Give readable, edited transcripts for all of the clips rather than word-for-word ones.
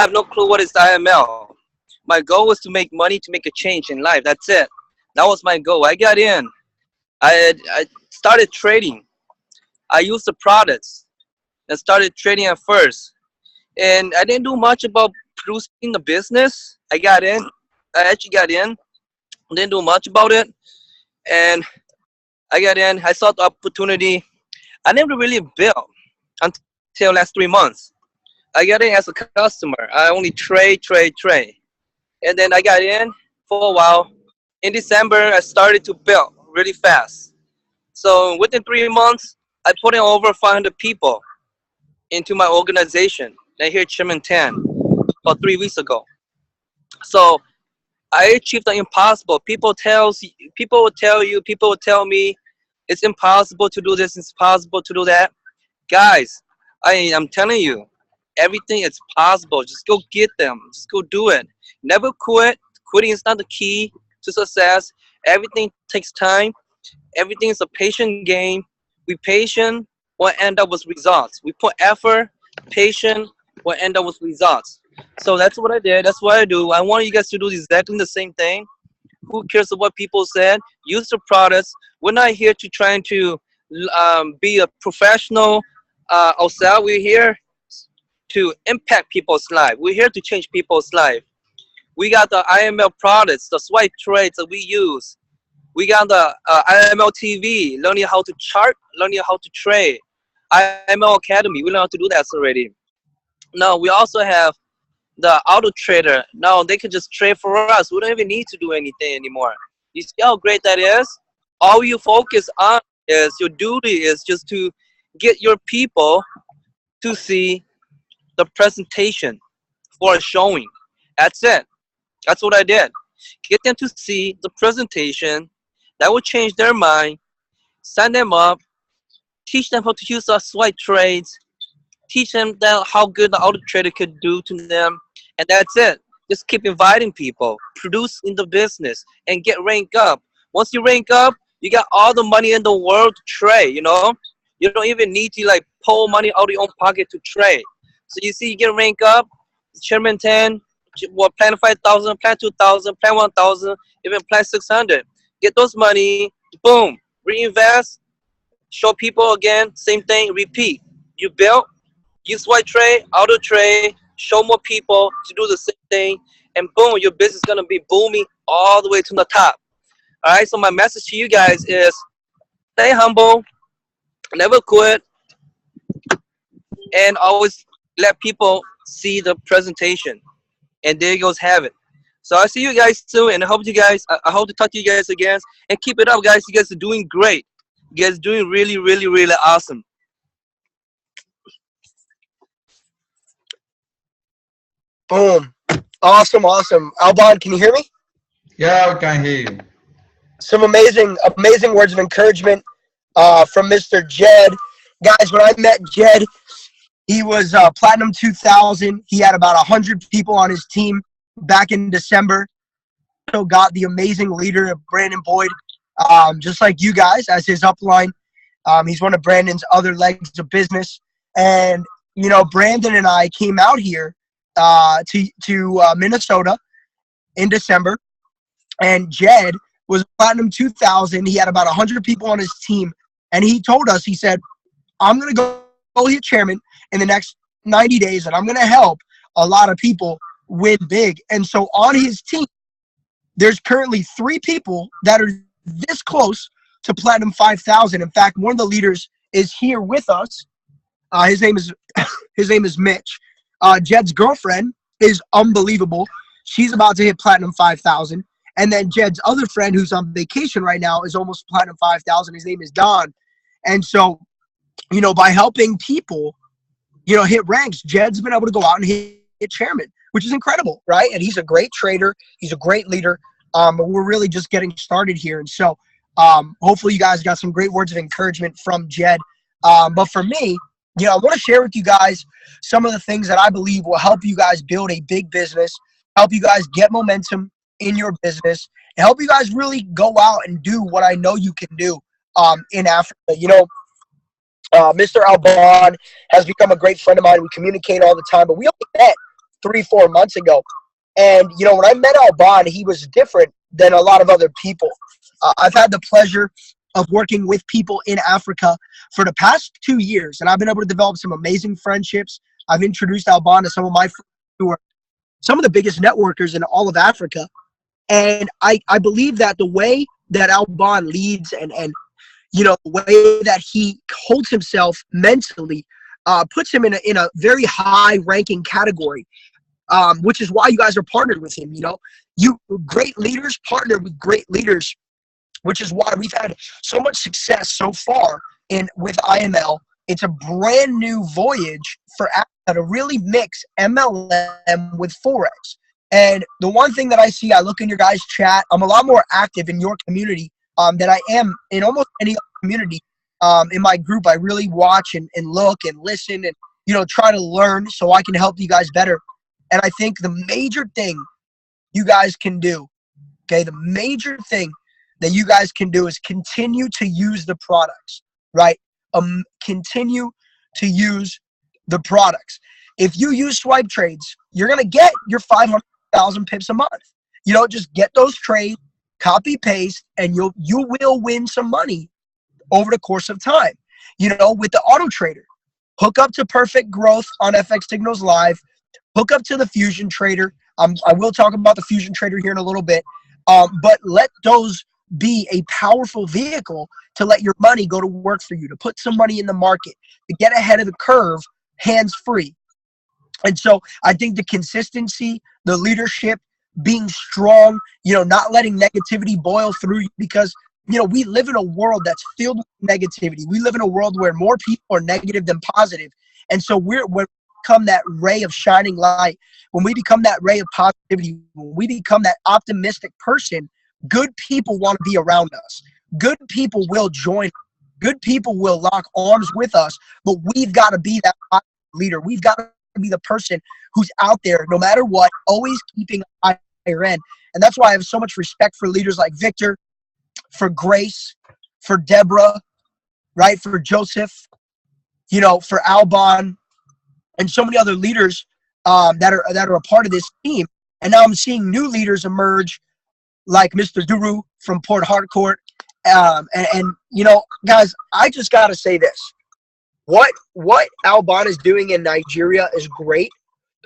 I have no clue what is IML. My goal was to make money, to make a change in life. That's it. That was my goal. I got in. I started trading. I used the products and started trading at first. And I didn't do much about producing the business. I got in. I actually got in. Didn't do much about it. And I got in. I saw the opportunity. I never really built until last 3 months. I got in as a customer. I only trade. And then I got in for a while. In December, I started to build really fast. So within 3 months, I put in over 500 people into my organization. I hear Chairman 10 about 3 weeks ago. So I achieved the impossible. People will tell you, people will tell me, it's impossible to do this, it's impossible to do that. Guys, I'm telling you, everything is possible. Just go get them. Just go do it. Never quit. Quitting is not the key to success. Everything takes time. Everything is a patient game. We patient, will end up with results. We put effort, patient, will end up with results. So that's what I did. That's what I do. I want you guys to do exactly the same thing. Who cares what people said? Use the products. We're not here to trying to be a professional ourselves. We're here to impact people's life. We're here to change people's life. We got the IML products, the swipe trades that we use. We got the IML TV, learning how to chart, learning how to trade. IML Academy, we learn how to do that already. Now, we also have the auto trader. Now, they can just trade for us. We don't even need to do anything anymore. You see how great that is? All you focus on is, your duty is just to get your people to see the presentation for a showing. That's it. That's what I did. Get them to see the presentation. That will change their mind. Sign them up. Teach them how to use our swipe trades. Teach them that how good the auto trader could do to them. And that's it. Just keep inviting people. Produce in the business and get ranked up. Once you rank up, you got all the money in the world to trade, you know? You don't even need to like pull money out of your own pocket to trade. So you see, you get ranked up, Chairman 10, well, plan 5,000, plan 2,000, plan 1,000, even plan 600. Get those money, boom, reinvest, show people again, same thing, repeat. You build, use white trade, auto trade, show more people to do the same thing, and boom, your business is gonna be booming all the way to the top. All right, so my message to you guys is stay humble, never quit, and always let people see the presentation. And there goes have it. So I see you guys soon, and I hope I hope to talk to you guys again. And keep it up, guys. You guys are doing great. You guys are doing really, really, really awesome. Boom. Awesome. Alban, can you hear me? Yeah, I can hear you. Some amazing words of encouragement from Mr. Jed. Guys, when I met Jed, he was Platinum 2000. He had about 100 people on his team back in December. So got the amazing leader of Brandon Boyd, just like you guys, as his upline. He's one of Brandon's other legs of business. And, you know, Brandon and I came out here to Minnesota in December. And Jed was Platinum 2000. He had about 100 people on his team. And he told us, he said, I'm going to go here chairman in the next 90 days, and I'm going to help a lot of people win big. And so on his team, there's currently 3 people that are this close to Platinum 5000. In fact, one of the leaders is here with us. His name is Mitch. Jed's girlfriend is unbelievable. She's about to hit Platinum 5000. And then Jed's other friend, who's on vacation right now, is almost Platinum 5000. His name is Don. And so, you know, by helping people, you know, hit ranks, Jed's been able to go out and hit chairman, which is incredible, right? And he's a great trader. He's a great leader. But we're really just getting started here. And so hopefully you guys got some great words of encouragement from Jed. But for me, you know, I want to share with you guys some of the things that I believe will help you guys build a big business, help you guys get momentum in your business, and help you guys really go out and do what I know you can do in Africa. You know, Mr. Alban has become a great friend of mine. We communicate all the time, but we only met 3-4 months ago. And, when I met Alban, he was different than a lot of other people. I've had the pleasure of working with people in Africa for the past 2 years, and I've been able to develop some amazing friendships. I've introduced Alban to some of my friends who are some of the biggest networkers in all of Africa. And I believe that the way that Alban leads and the way that he holds himself mentally puts him in a very high ranking category, which is why you guys are partnered with him. You great leaders partner with great leaders, which is why we've had so much success so far with IML. It's a brand new voyage for Africa to really mix MLM with Forex. And the one thing that I see, I look in your guys' chat, I'm a lot more active in your community than I am in almost any other community. In my group, I really watch and look and listen and, try to learn so I can help you guys better. And I think the major thing you guys can do, the major thing that you guys can do is continue to use the products, right? Continue to use the products. If you use swipe trades, you're going to get your 500,000 pips a month. Just get those trades, copy paste, and you will win some money over the course of time. With the auto trader, hook up to Perfect Growth on FX Signals Live, hook up to the Fusion Trader. I will talk about the Fusion Trader here in a little bit, but let those be a powerful vehicle to let your money go to work for you, to put some money in the market, to get ahead of the curve, hands free. And so I think the consistency, the leadership, being strong, not letting negativity boil through you, because, we live in a world that's filled with negativity. We live in a world where more people are negative than positive. And so when we become that ray of shining light, when we become that ray of positivity, when we become that optimistic person, good people want to be around us. Good people will join. Good people will lock arms with us, but we've got to be that leader. We've got to be the person who's out there no matter what, always keeping an higher end. And that's why I have so much respect for leaders like Victor, for Grace, for Deborah, right? For Joseph, for Alban, and so many other leaders that are a part of this team. And now I'm seeing new leaders emerge, like Mr. Duru from Port Harcourt. And guys, I just got to say this. What Alban is doing in Nigeria is great,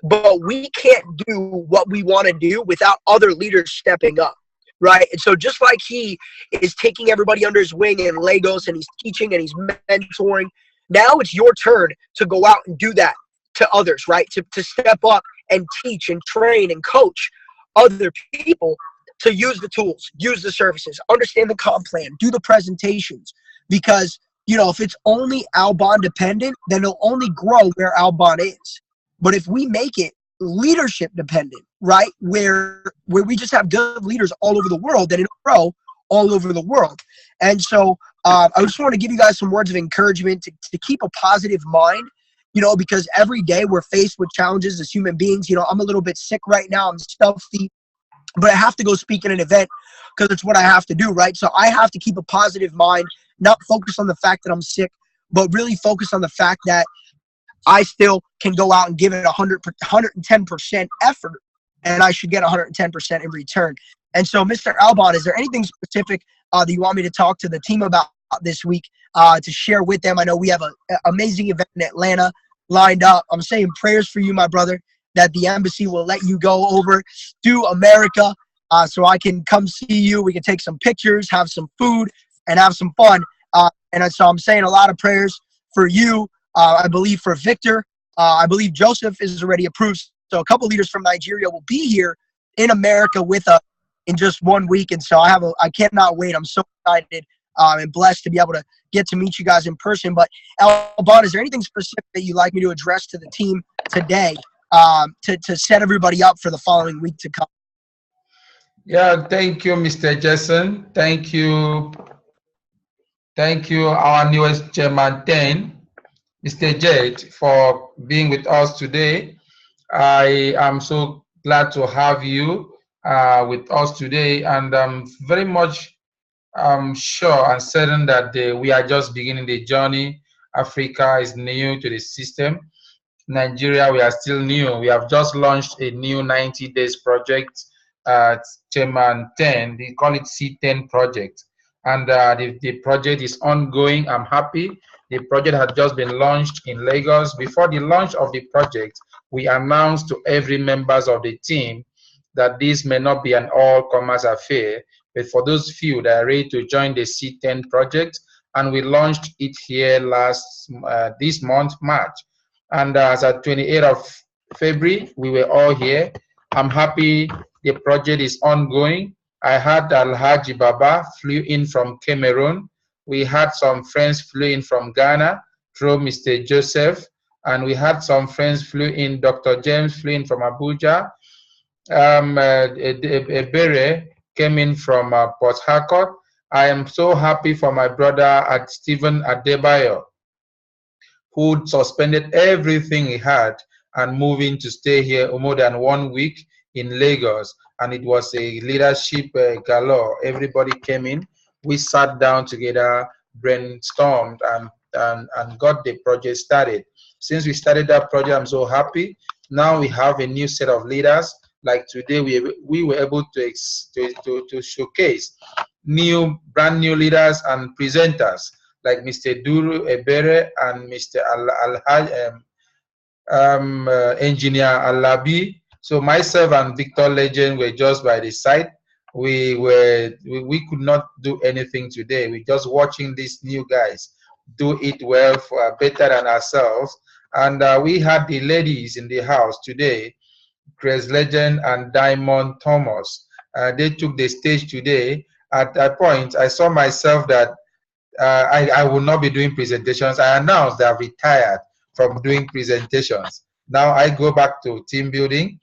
but we can't do what we want to do without other leaders stepping up, right? And so just like he is taking everybody under his wing in Lagos, and he's teaching and he's mentoring, now it's your turn to go out and do that to others, right? To step up and teach and train and coach other people to use the tools, use the services, understand the comp plan, do the presentations. Because, if it's only Alban dependent, then it'll only grow where Alban is. But if we make it leadership dependent, right, where we just have good leaders all over the world, then it'll grow all over the world. And so I just want to give you guys some words of encouragement to keep a positive mind, because every day we're faced with challenges as human beings. I'm a little bit sick right now. I'm stuffy, but I have to go speak at an event because it's what I have to do, right? So I have to keep a positive mind, not focus on the fact that I'm sick, but really focus on the fact that I still can go out and give it 110% effort, and I should get 110% in return. And so, Mr. Alban, is there anything specific that you want me to talk to the team about this week to share with them? I know we have an amazing event in Atlanta lined up. I'm saying prayers for you, my brother, that the embassy will let you go over to America so I can come see you. We can take some pictures, have some food, and have some fun. And so I'm saying a lot of prayers for you. I believe for Victor. I believe Joseph is already approved. So a couple leaders from Nigeria will be here in America with us in just 1 week. And so I cannot wait. I'm so excited and blessed to be able to get to meet you guys in person. But Alban, is there anything specific that you'd like me to address to the team today to set everybody up for the following week to come? Yeah, thank you, Mr. Jason. Thank you. Thank you, our newest Chairman 10, Mr. Jade, for being with us today. I am so glad to have you with us today, and I'm very much sure and certain that we are just beginning the journey. Africa is new to the system, Nigeria, we are still new. We have just launched a new 90 days project at Chairman 10. They call it C10 project. And the project is ongoing. I'm happy. The project had just been launched in Lagos. Before the launch of the project, we announced to every members of the team that this may not be an all-comers affair, but for those few that are ready to join the C10 project, and we launched it here this month, March. And as at 28th of February, we were all here. I'm happy the project is ongoing. I had Alhaji Baba flew in from Cameroon. We had some friends flew in from Ghana through Mr. Joseph, and we had some friends flew in. Dr. James flew in from Abuja. Ebere came in from Port Harcourt. I am so happy for my brother at Stephen Adebayo, who suspended everything he had and moving to stay here more than 1 week in Lagos. And it was a leadership galore. Everybody came in. We sat down together, brainstormed, and got the project started. Since we started that project, I'm so happy. Now we have a new set of leaders. Like today, we were able to showcase brand new leaders and presenters like Mr. Duru Ebere and Mr. Engineer Alabi. So myself and Victor Legend were just by the side. We could not do anything today. We're just watching these new guys do it well, for better than ourselves. And we had the ladies in the house today, Grace Legend and Diamond Thomas. They took the stage today. At that point, I saw myself that I will not be doing presentations. I announced that I've retired from doing presentations. Now I go back to team building,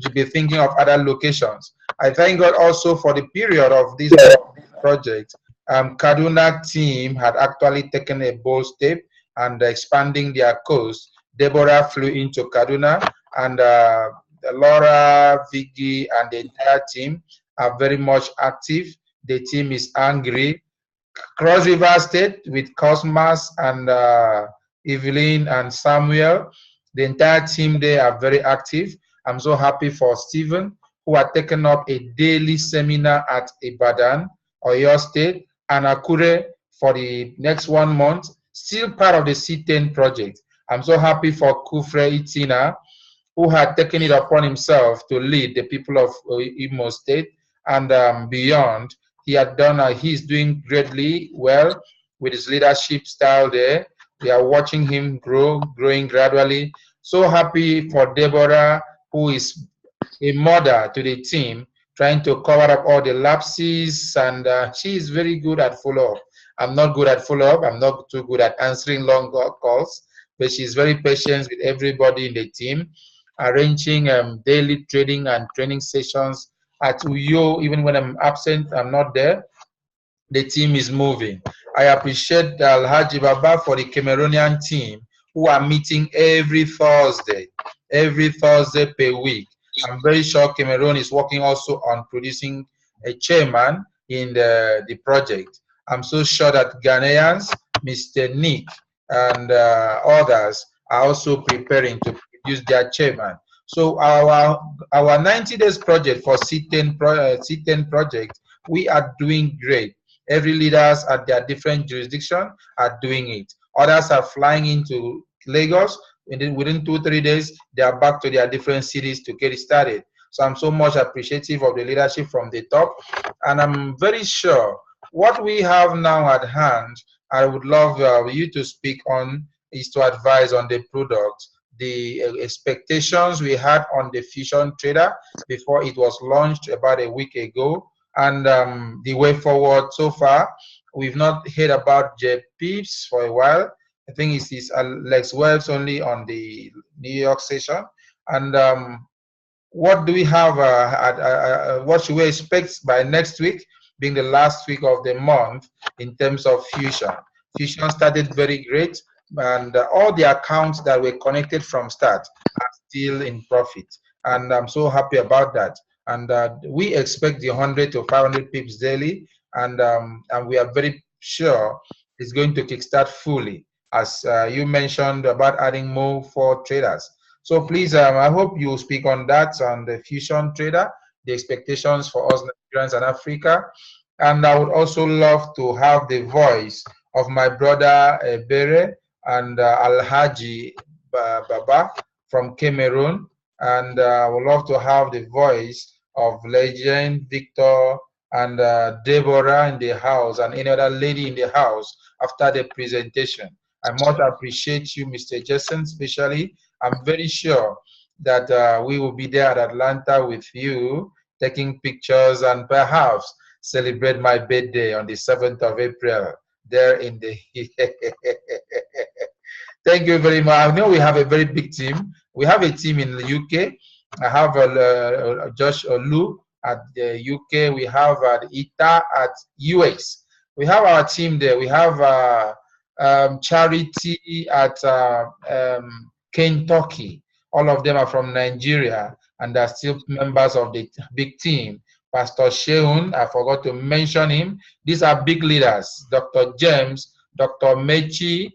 to be thinking of other locations. I thank God also for the period of this project. Kaduna team had actually taken a bold step and expanding their coast. Deborah flew into Kaduna, and Laura, Vicky, and the entire team are very much active. The team is angry. Cross River State with Cosmas and Evelyn and Samuel. The entire team there are very active. I'm so happy for Stephen, who had taken up a daily seminar at Ibadan, Oyo State, and Akure for the next 1 month, still part of the C10 project. I'm so happy for Kufre Itina, who had taken it upon himself to lead the people of Imo State and beyond. He had done, he's doing greatly well with his leadership style there. We are watching him growing gradually. So happy for Deborah, who is a mother to the team, trying to cover up all the lapses, and she is very good at follow-up. I'm not good at follow-up. I'm not too good at answering long calls, but she's very patient with everybody in the team, arranging daily trading and training sessions at Uyo. Even when I'm absent, I'm not there, the team is moving. I appreciate Alhaji Baba for the Cameroonian team who are meeting every Thursday per week. I'm very sure Cameroon is working also on producing a chairman in the project. I'm so sure that Ghanaians, Mr. Nick, and others are also preparing to produce their chairman. So our 90 days project for C10 project, we are doing great. Every leaders at their different jurisdiction are doing it. Others are flying into Lagos. Within 2-3 days, they are back to their different cities to get it started. So I'm so much appreciative of the leadership from the top. And I'm very sure what we have now at hand, I would love you to speak on, is to advise on the product, the expectations we had on the Fusion Trader before it was launched about a week ago, and the way forward so far. We've not heard about JPIPS for a while. I think it is Alex Wells only on the New York session. And what do we have, what should we expect by next week, being the last week of the month, in terms of Fusion? Fusion started very great, and all the accounts that were connected from start are still in profit. And I'm so happy about that. And we expect the 100 to 500 pips daily, and we are very sure it's going to kickstart fully. as you mentioned about adding more for traders. So please, I hope you speak on that, on the fusion trader, the expectations for us Nigerians and Africa. And I would also love to have the voice of my brother Bere and Alhaji Baba from Cameroon. And I would love to have the voice of legend Victor and Deborah in the house and any other lady in the house after the presentation. I much appreciate you, Mr. Jason, especially. I'm very sure that we will be there at Atlanta with you, taking pictures and perhaps celebrate my birthday on the 7th of April there in the Thank you very much. I know we have a very big team. We have a team in the UK. I have Josh Olu at the UK. We have Ita at US. We have our team there. We have Charity at Kentucky. All of them are from Nigeria and are still members of the big team. Pastor Sheun, I forgot to mention him. These are big leaders. Dr. James, Dr. Mechi,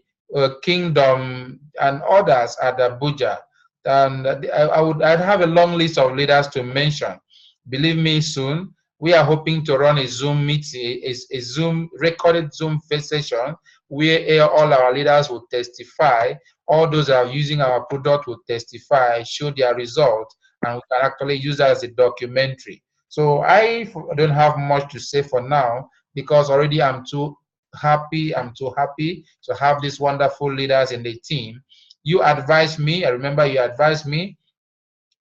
Kingdom, and others at Abuja. And I'd have a long list of leaders to mention. Believe me, soon we are hoping to run a Zoom meeting, a Zoom recorded Zoom session where all our leaders will testify. All those that are using our product will testify, show their result, and we can actually use that as a documentary. So I don't have much to say for now because already I'm too happy to have these wonderful leaders in the team. You advised me, I remember you advised me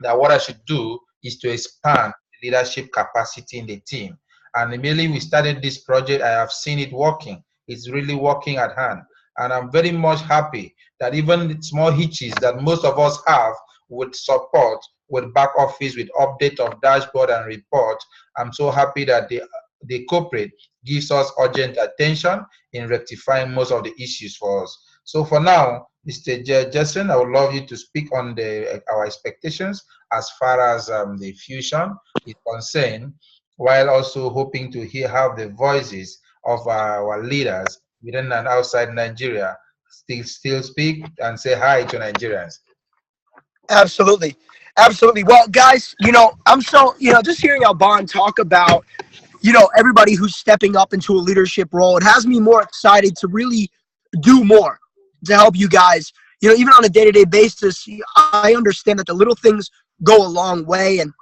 that what I should do is to expand the leadership capacity in the team. And immediately we started this project, I have seen it working. It's really working at hand. And I'm very much happy that even the small hitches that most of us have would support with back office, with update of dashboard and report. I'm so happy that the corporate gives us urgent attention in rectifying most of the issues for us. So for now, Mr. Jason, I would love you to speak on our expectations as far as the fusion is concerned, while also hoping to have the voices of our leaders within and outside Nigeria still speak and say hi to Nigerians. Absolutely. Absolutely. Well, guys, I'm so, just hearing Alban talk about, everybody who's stepping up into a leadership role, it has me more excited to really do more to help you guys. Even on a day-to-day basis, I understand that the little things go a long way. And,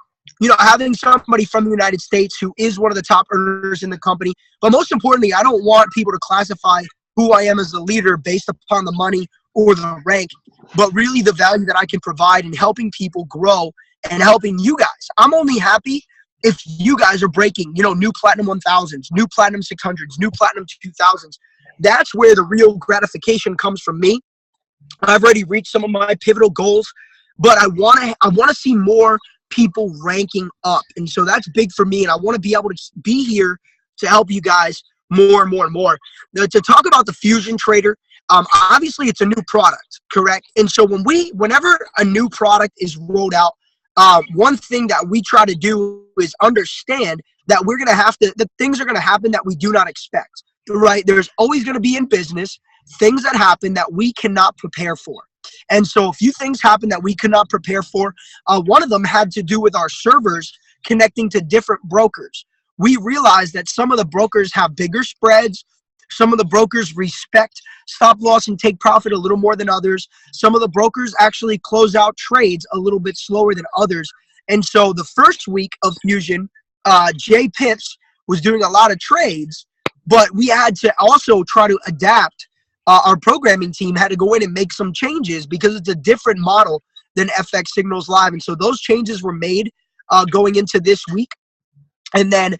having somebody from the United States who is one of the top earners in the company. But most importantly, I don't want people to classify who I am as a leader based upon the money or the rank, but really the value that I can provide in helping people grow and helping you guys. I'm only happy if you guys are breaking, new Platinum 1000s, new Platinum 600s, new Platinum 2000s. That's where the real gratification comes from me. I've already reached some of my pivotal goals, but I want to see more people ranking up. And so that's big for me. And I want to be able to be here to help you guys more and more and more. Now, to talk about the Fusion Trader, obviously it's a new product, correct? And so whenever a new product is rolled out, one thing that we try to do is understand that that things are going to happen that we do not expect, right? There's always going to be in business things that happen that we cannot prepare for. And so a few things happened that we could not prepare for. One of them had to do with our servers connecting to different brokers. We realized that some of the brokers have bigger spreads. Some of the brokers respect stop loss and take profit a little more than others. Some of the brokers actually close out trades a little bit slower than others. And so the first week of Fusion, Jay Pitts was doing a lot of trades, but we had to also try to adapt. Our programming team had to go in and make some changes because it's a different model than FX Signals Live. And so those changes were made going into this week. And then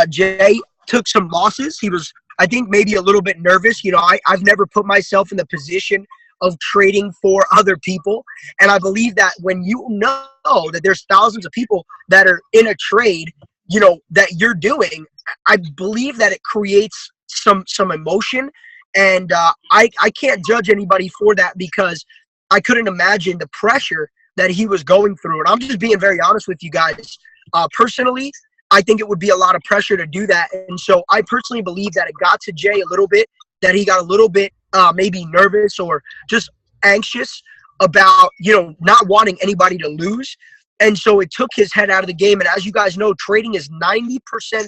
Jay took some losses. He was, I think, maybe a little bit nervous. I've never put myself in the position of trading for other people. And I believe that when you know that there's thousands of people that are in a trade, that you're doing, I believe that it creates some emotion. And I can't judge anybody for that because I couldn't imagine the pressure that he was going through. And I'm just being very honest with you guys. Personally, I think it would be a lot of pressure to do that. And so I personally believe that it got to Jay a little bit, that he got a little bit maybe nervous or just anxious about, not wanting anybody to lose. And so it took his head out of the game. And as you guys know, trading is 90%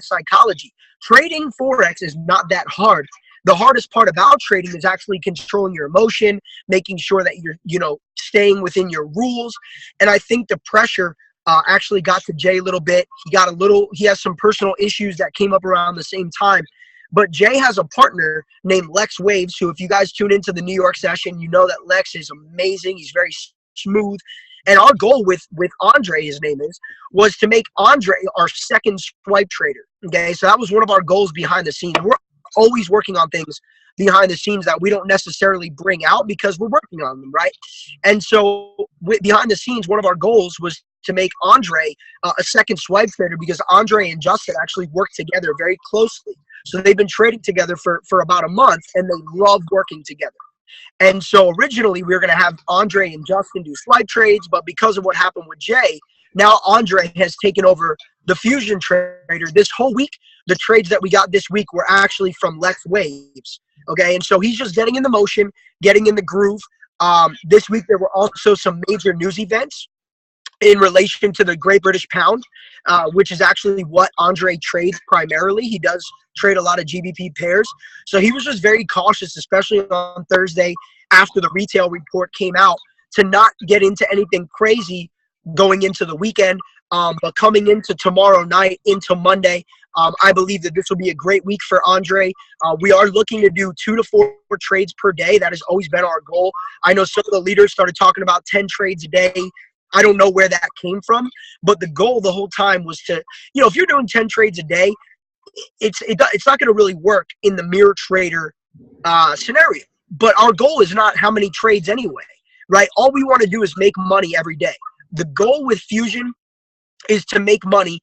psychology. Trading Forex is not that hard. The hardest part about trading is actually controlling your emotion, making sure that you're, staying within your rules. And I think the pressure actually got to Jay a little bit. He has some personal issues that came up around the same time. But Jay has a partner named Lex Waves, who, if you guys tune into the New York session, you know that Lex is amazing. He's very smooth. And our goal with Andre, his name is, was to make Andre our second swipe trader. Okay, so that was one of our goals behind the scenes. We're always working on things behind the scenes that we don't necessarily bring out because we're working on them, right? And so behind the scenes, one of our goals was to make Andre a second swipe trader, because Andre and Justin actually work together very closely. So they've been trading together for about a month, and they love working together. And so originally we were going to have Andre and Justin do swipe trades, but because of what happened with Jay, now Andre has taken over the Fusion Trader. This whole week, the trades that we got this week were actually from Lex Waves. Okay, and so he's just getting in the motion, getting in the groove. This week there were also some major news events in relation to the Great British Pound, which is actually what Andre trades primarily. He does trade a lot of GBP pairs. So he was just very cautious, especially on Thursday after the retail report came out, to not get into anything crazy going into the weekend. But coming into tomorrow night, into Monday, I believe that this will be a great week for Andre. We are looking to do 2 to 4 trades per day. That has always been our goal. I know some of the leaders started talking about 10 trades a day. I don't know where that came from, but the goal the whole time was to, if you're doing 10 trades a day, it's not going to really work in the mirror trader scenario. But our goal is not how many trades anyway, right? All we want to do is make money every day. The goal with Fusion is to make money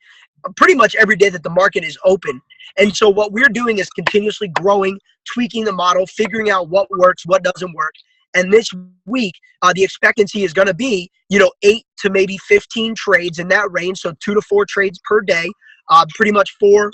pretty much every day that the market is open. And so what we're doing is continuously growing, tweaking the model, figuring out what works, what doesn't work. And this week, the expectancy is going to be, 8 to maybe 15 trades in that range. So 2 to 4 trades per day, pretty much 4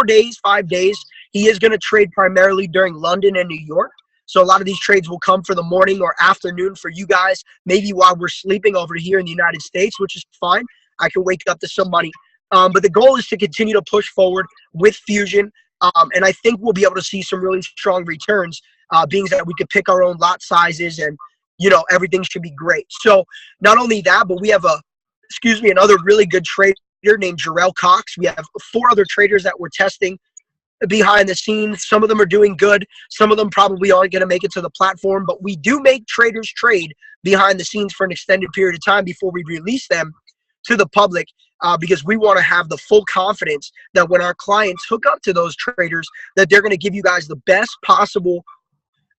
days, 5 days. He is going to trade primarily during London and New York. So a lot of these trades will come for the morning or afternoon for you guys, maybe while we're sleeping over here in the United States, which is fine. I can wake up to some money. But the goal is to continue to push forward with Fusion. And I think we'll be able to see some really strong returns, being that we could pick our own lot sizes and, everything should be great. So not only that, but we have another really good trader named Jarrell Cox. We have 4 other traders that we're testing behind the scenes. Some of them are doing good. Some of them probably aren't going to make it to the platform, but we do make traders trade behind the scenes for an extended period of time before we release them to the public, because we want to have the full confidence that when our clients hook up to those traders, that they're going to give you guys the best possible,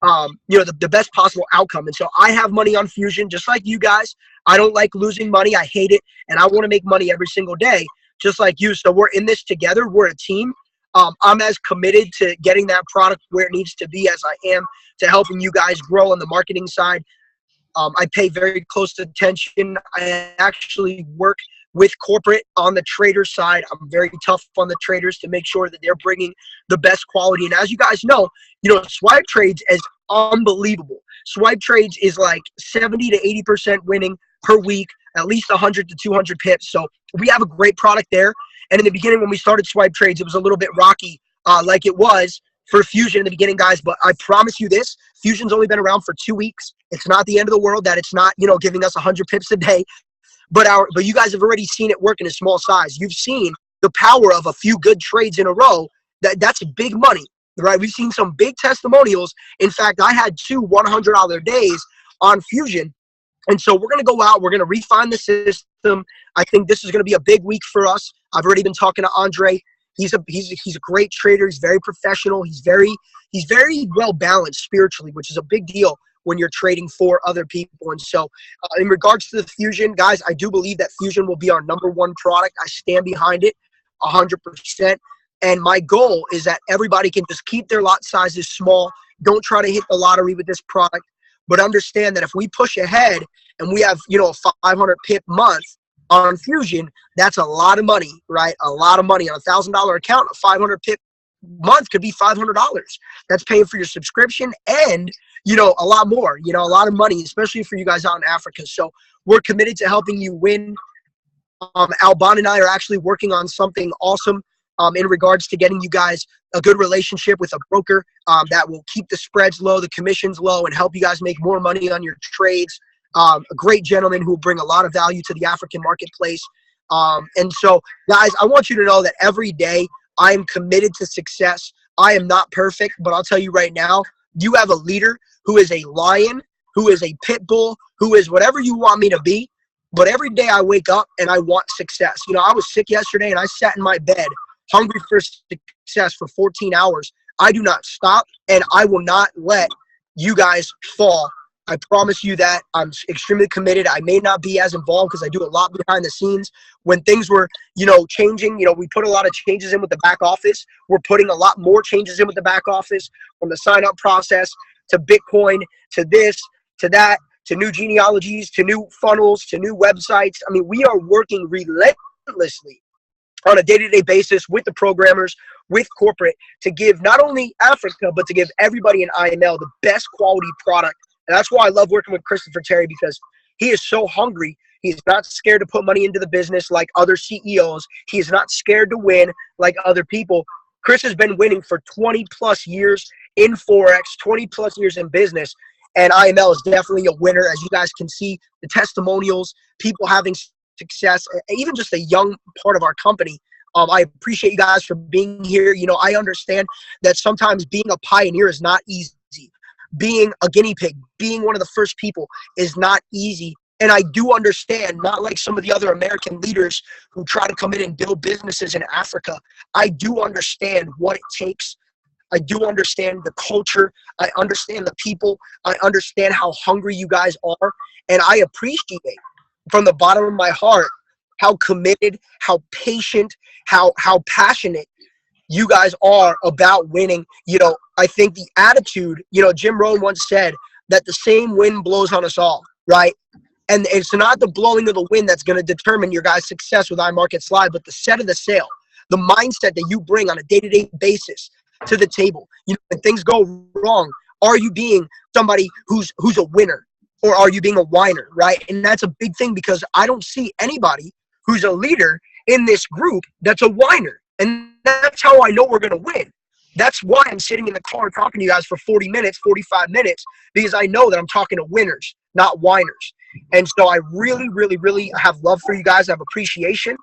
the best possible outcome. And so I have money on Fusion, just like you guys. I don't like losing money. I hate it. And I want to make money every single day, just like you. So we're in this together. We're a team. I'm as committed to getting that product where it needs to be as I am to helping you guys grow on the marketing side. I pay very close attention. I actually work with corporate on the trader side. I'm very tough on the traders to make sure that they're bringing the best quality. And as you guys know, swipe trades is unbelievable. Swipe trades is like 70 to 80% winning per week, at least 100 to 200 pips. So we have a great product there. And in the beginning, when we started swipe trades, it was a little bit rocky, like it was for Fusion in the beginning, guys. But I promise you this, Fusion's only been around for 2 weeks. It's not the end of the world that it's not, giving us 100 pips a day. But you guys have already seen it work in a small size. You've seen the power of a few good trades in a row. That's big money, right? We've seen some big testimonials. In fact, I had 2 $100 days on Fusion. And so we're going to go out. We're going to refine the system. I think this is going to be a big week for us. I've already been talking to Andre. He's a great trader. He's very professional. He's very well balanced spiritually, which is a big deal when you're trading for other people. And so in regards to the Fusion, guys, I do believe that Fusion will be our #1 product. I stand behind it 100%. And my goal is that everybody can just keep their lot sizes small. Don't try to hit the lottery with this product, but understand that if we push ahead and we have, a 500 pip month on Fusion, that's a lot of money, right? A lot of money on a $1,000 account. A 500 pip month could be $500. That's paying for your subscription and, you know, a lot more, you know, a lot of money, especially for you guys out in Africa. So we're committed to helping you win. Alban and I are actually working on something awesome in regards to getting you guys a good relationship with a broker that will keep the spreads low, the commissions low, and help you guys make more money on your trades. A great gentleman who will bring a lot of value to the African marketplace. And so, guys, I want you to know that every day I am committed to success. I am not perfect, but I'll tell you right now, you have a leader who is a lion, who is a pit bull, who is whatever you want me to be. But every day I wake up and I want success. You know, I was sick yesterday and I sat in my bed hungry for success for 14 hours. I do not stop, and I will not let you guys fall. I promise you that. I'm extremely committed. I may not be as involved because I do a lot behind the scenes. When things were, you know, changing, you know, we put a lot of changes in with the back office. We're putting a lot more changes in with the back office, from the sign-up process to Bitcoin to this to that, to new genealogies, to new funnels, to new websites. I mean, we are working relentlessly on a day-to-day basis with the programmers, with corporate, to give not only Africa, but to give everybody in IML the best quality product. And that's why I love working with Christopher Terry, because he is so hungry. He's not scared to put money into the business like other CEOs. He is not scared to win like other people. Chris has been winning for 20 plus years in Forex, 20 plus years in business. And IML is definitely a winner. As you guys can see, the testimonials, people having success, even just a young part of our company. I appreciate you guys for being here. You know, I understand that sometimes being a pioneer is not easy. Being a guinea pig, being one of the first people is not easy. And I do understand, not like some of the other American leaders who try to come in and build businesses in Africa. I do understand what it takes. I do understand the culture. I understand the people. I understand how hungry you guys are. And I appreciate from the bottom of my heart how committed, how patient, how passionate you guys are about winning. You know, I think the attitude, you know, Jim Rohn once said that the same wind blows on us all, right? And it's not the blowing of the wind that's going to determine your guys' success with iMarketSlive, but the set of the sail, the mindset that you bring on a day-to-day basis to the table. You know, when things go wrong, are you being somebody who's a winner, or are you being a whiner, right? And that's a big thing, because I don't see anybody who's a leader in this group that's a whiner. And that's how I know we're going to win. That's why I'm sitting in the car talking to you guys for 40 minutes, 45 minutes, because I know that I'm talking to winners, not whiners. And so I really, really, really have love for you guys. I have appreciation.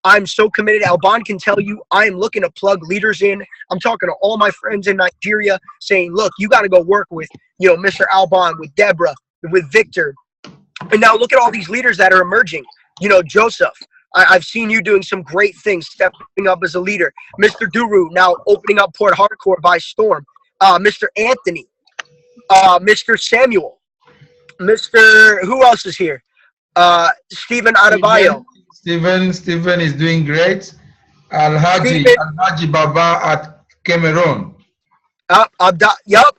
I'm so committed. Alban can tell you I am looking to plug leaders in. I'm talking to all my friends in Nigeria saying, look, you got to go work with, you know, Mr. Alban, with Deborah, with Victor. And now look at all these leaders that are emerging. You know, Joseph, I've seen you doing some great things, stepping up as a leader. Mr. Duru now opening up Port Harcourt by storm. Mr. Anthony, Mr. Samuel, Mr. Who else is here? Stephen Adebayo. Stephen is doing great. Alhaji Baba at Cameroon. Abdullahi,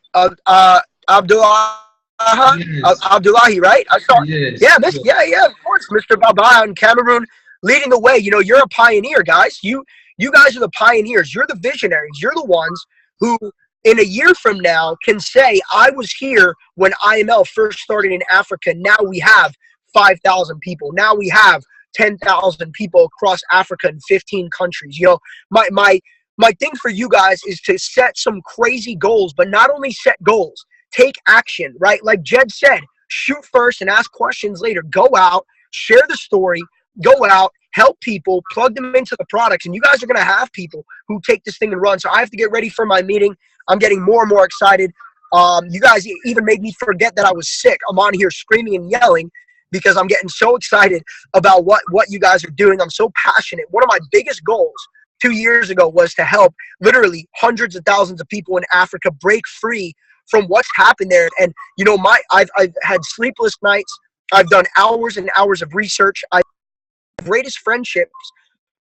Yes. Abdullahi, right? I saw. Yes. Yeah, of course, Mr. Baba in Cameroon, leading the way. You know, you're a pioneer, guys. You guys are the pioneers. You're the visionaries. You're the ones who, in a year from now, can say, I was here when IML first started in Africa. Now we have 5,000 people. Now we have 10,000 people across Africa in 15 countries. You know, my thing for you guys is to set some crazy goals, but not only set goals, take action, right? Like Jed said, shoot first and ask questions later. Go out, share the story, go out, help people, plug them into the products, and you guys are going to have people who take this thing and run. So I have to get ready for my meeting. I'm getting more and more excited. You guys even made me forget that I was sick. I'm on here screaming and yelling because I'm getting so excited about what you guys are doing. I'm so passionate. One of my biggest goals 2 years ago was to help literally hundreds of thousands of people in Africa break free from what's happened there. And you know, I've had sleepless nights. I've done hours and hours of research. I have greatest friendships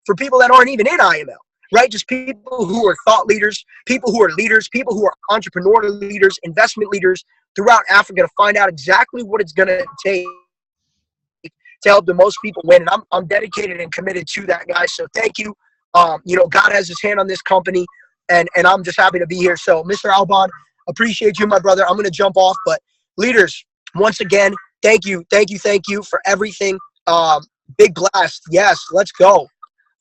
for people that aren't even in IML, right? Just people who are thought leaders, people who are leaders, people who are entrepreneur leaders, investment leaders throughout Africa, to find out exactly what it's going to take to help the most people win. And I'm dedicated and committed to that, guys. So thank you. You know, God has his hand on this company. and I'm just happy to be here. So, Mr. Alban, appreciate you, my brother. I'm going to jump off, but leaders, once again, thank you for everything. Big blast. Yes, let's go.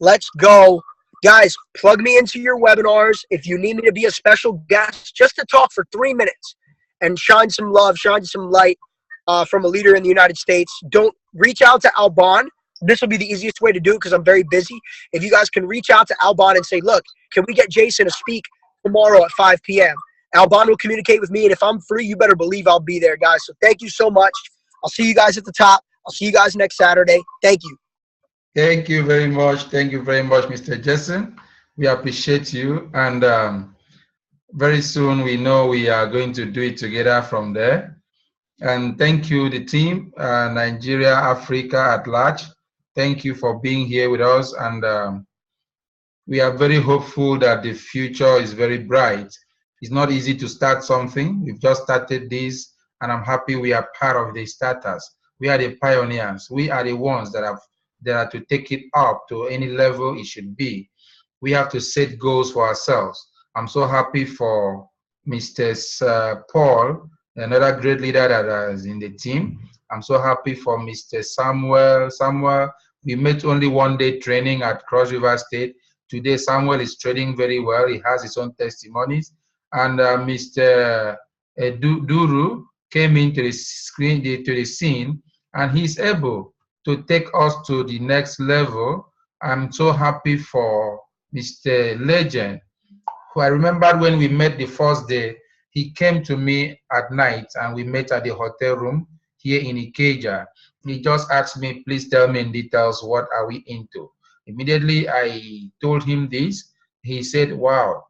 Let's go. Guys, plug me into your webinars. If you need me to be a special guest, just to talk for 3 minutes and shine some love, shine some light from a leader in the United States, don't reach out to Alban. This will be the easiest way to do it because I'm very busy. If you guys can reach out to Alban and say, look, can we get Jason to speak tomorrow at 5 p.m.? Alban will communicate with me, and if I'm free, you better believe I'll be there, guys. So thank you so much. I'll see you guys at the top. I'll see you guys next Saturday. Thank you. Thank you very much. Thank you very much, Mr. Jason. We appreciate you. And very soon we know we are going to do it together from there. And thank you, the team, Nigeria, Africa at large. Thank you for being here with us. And we are very hopeful that the future is very bright. It's not easy to start something. We've just started this, and I'm happy we are part of the starters. We are the pioneers. We are the ones that are to take it up to any level it should be. We have to set goals for ourselves. I'm so happy for Mr. Paul, another great leader that is in the team. I'm so happy for Mr. Samuel, we met only 1 day training at Cross River State. Today, Samuel is trading very well. He has his own testimonies. And Mr. Duru came into the scene, and he's able to take us to the next level. I'm so happy for Mr. Legend, who I remembered when we met the first day. He came to me at night, and we met at the hotel room here in Ikeja. He just asked me, please tell me in details, what are we into? Immediately, I told him this. He said, wow.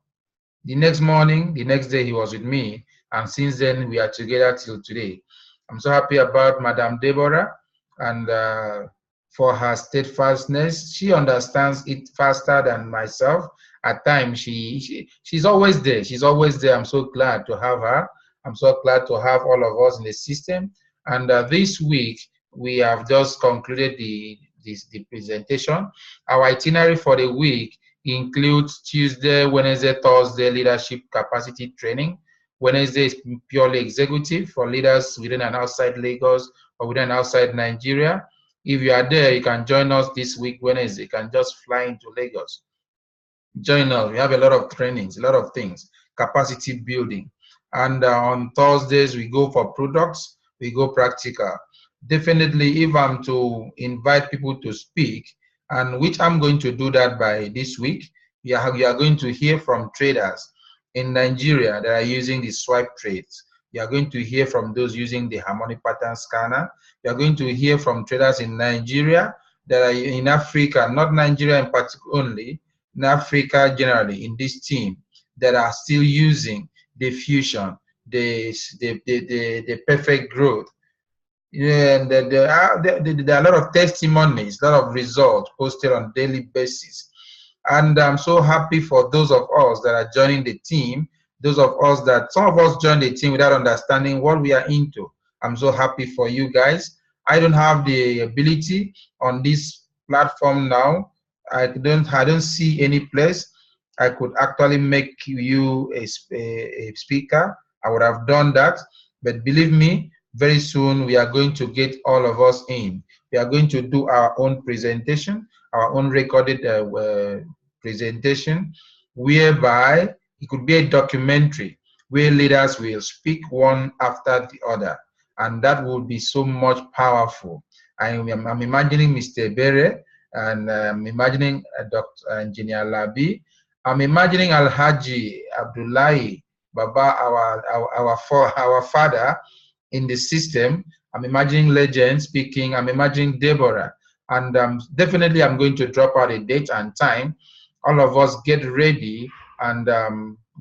The next morning, the next day, he was with me, and since then, we are together till today. I'm so happy about Madame Deborah, and for her steadfastness. She understands it faster than myself. At times, she's always there. She's always there. I'm so glad to have her. I'm so glad to have all of us in the system. And this week, we have just concluded the presentation. Our itinerary for the week includes Tuesday, Wednesday, Thursday leadership capacity training. Wednesday is purely executive for leaders within and outside Lagos or within and outside Nigeria. If you are there, you can join us this week, Wednesday. You can just fly into Lagos. Join us. We have a lot of trainings, a lot of things, capacity building. And on Thursdays, we go for products, we go practical. Definitely, if I'm to invite people to speak, and which I'm going to do that by this week, you are going to hear from traders in Nigeria that are using the swipe trades. You are going to hear from those using the harmonic pattern scanner. You are going to hear from traders in Nigeria that are in Africa, not Nigeria in particular only, in Africa generally, in this team, that are still using the fusion, the perfect growth. Yeah, and there are a lot of testimonies, a lot of results posted on a daily basis. And I'm so happy for those of us that are joining the team, those of us that, some of us joined the team without understanding what we are into. I'm so happy for you guys. I don't have the ability on this platform now. I don't see any place I could actually make you a speaker. I would have done that, but believe me, very soon we are going to get all of us in. We are going to do our own presentation, our own recorded presentation, whereby it could be a documentary where leaders will speak one after the other, and that would be so much powerful. I'm imagining Mr. Bere, and I'm imagining Dr. Engineer Labi. I'm imagining Alhaji Abdullahi Baba, our father in the system. I'm imagining Legend speaking. I'm imagining Deborah. And definitely I'm going to drop out a date and time. All of us get ready and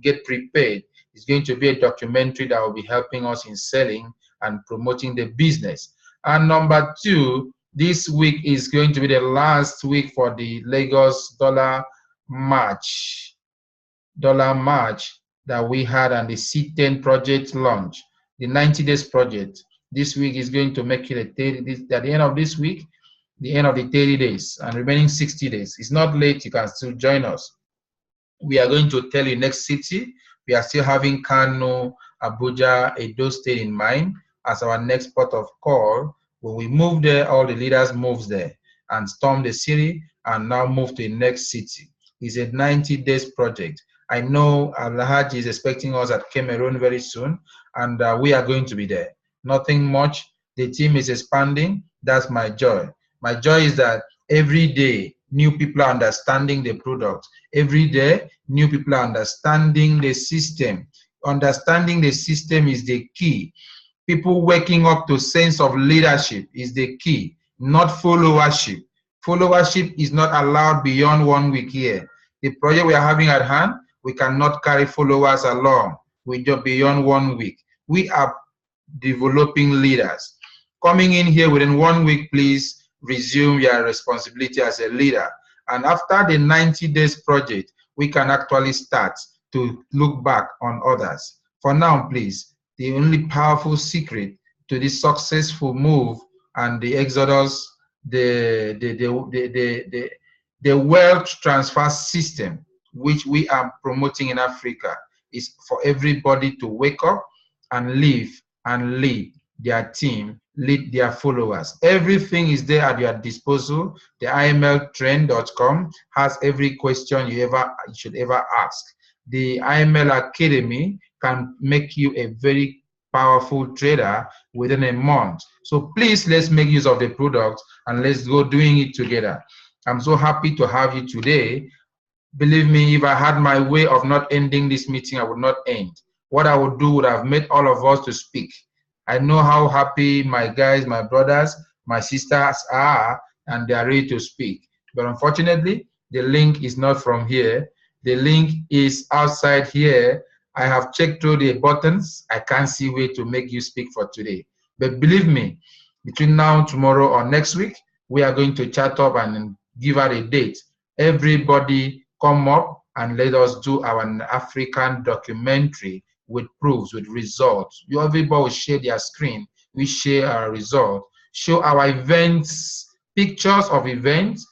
get prepared. It's going to be a documentary that will be helping us in selling and promoting the business. And number two, this week is going to be the last week for the Lagos Dollar March that we had, and the C10 project launch, the 90 days project. This week is going to make it at the end of this week, the end of the 30 days, and remaining 60 days. It's not late, you can still join us. We are going to tell you next city. We are still having Kano, Abuja, Edo State in mind as our next port of call. When we move there, all the leaders move there and storm the city and now move to the next city. It's a 90 days project. I know Alhaji is expecting us at Cameroon very soon, and we are going to be there. Nothing much. The team is expanding. That's my joy. My joy is that every day, new people are understanding the product. Every day, new people are understanding the system. Understanding the system is the key. People waking up to sense of leadership is the key, not followership. Followership is not allowed beyond 1 week here. The project we are having at hand, we cannot carry followers along with just beyond 1 week. We are developing leaders. Coming in here within 1 week, please resume your responsibility as a leader. And after the 90 days project, we can actually start to look back on others. For now, please, the only powerful secret to this successful move and the exodus, the wealth transfer system which we are promoting in Africa is for everybody to wake up and live and lead their team, lead their followers. Everything is there at your disposal. The imltrend.com has every question you should ever ask. The IML Academy can make you a very powerful trader within a month. So please, let's make use of the product and let's go doing it together. I'm so happy to have you today. Believe me, if I had my way of not ending this meeting, I would not end. What I would do would have made all of us to speak. I know how happy my guys, my brothers, my sisters are, and they are ready to speak. But unfortunately, the link is not from here. The link is outside here. I have checked through the buttons. I can't see a way to make you speak for today. But believe me, between now, tomorrow, or next week, we are going to chat up and give out a date. Everybody come up and let us do our African documentary with proofs, with results. Everybody will share their screen. We share our results. Show our events, pictures of events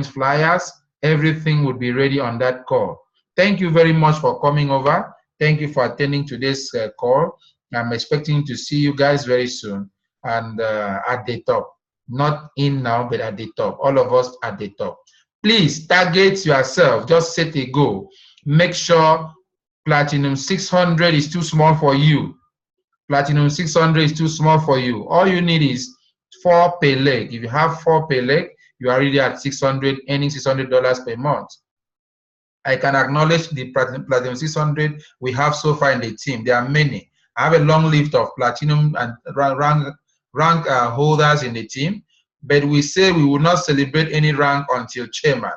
flyers. Everything will be ready on that call. Thank you very much for coming over. Thank you for attending today's call. I'm expecting to see you guys very soon and at the top. Not in now, but at the top. All of us at the top. Please target yourself. Just set a goal. Make sure Platinum 600 is too small for you. Platinum 600 is too small for you. All you need is 4 per leg. If you have 4 per leg, you are already at 600, earning $600 per month. I can acknowledge the Platinum 600 we have so far in the team. There are many. I have a long list of Platinum and rank holders in the team, but we say we will not celebrate any rank until chairman.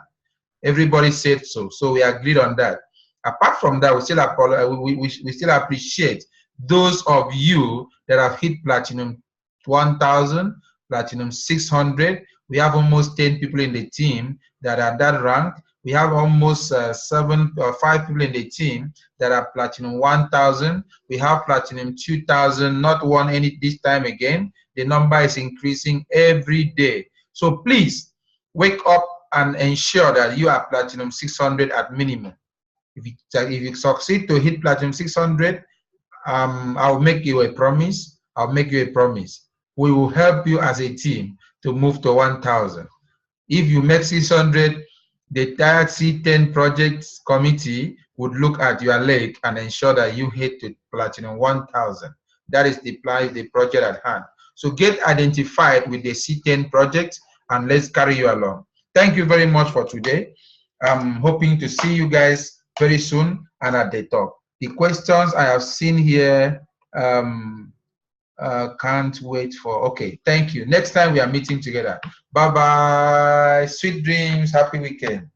Everybody said so, so we agreed on that. Apart from that, we still appreciate those of you that have hit Platinum 1000, Platinum 600. We have almost 10 people in the team that are that rank. We have almost 7 or 5 people in the team that are Platinum 1000. We have Platinum 2000, not won any this time again. The number is increasing every day. So please wake up and ensure that you are Platinum 600 at minimum. If you succeed to hit Platinum 600, I'll make you a promise. I'll make you a promise. We will help you as a team to move to 1000. If you make 600, the entire C10 projects committee would look at your leg and ensure that you hit to Platinum 1000. That is the project at hand. So get identified with the C10 project and let's carry you along. Thank you very much for today. I'm hoping to see you guys very soon and at the top. The questions I have seen here, can't wait for, okay, thank you. Next time we are meeting together. Bye-bye, sweet dreams, happy weekend.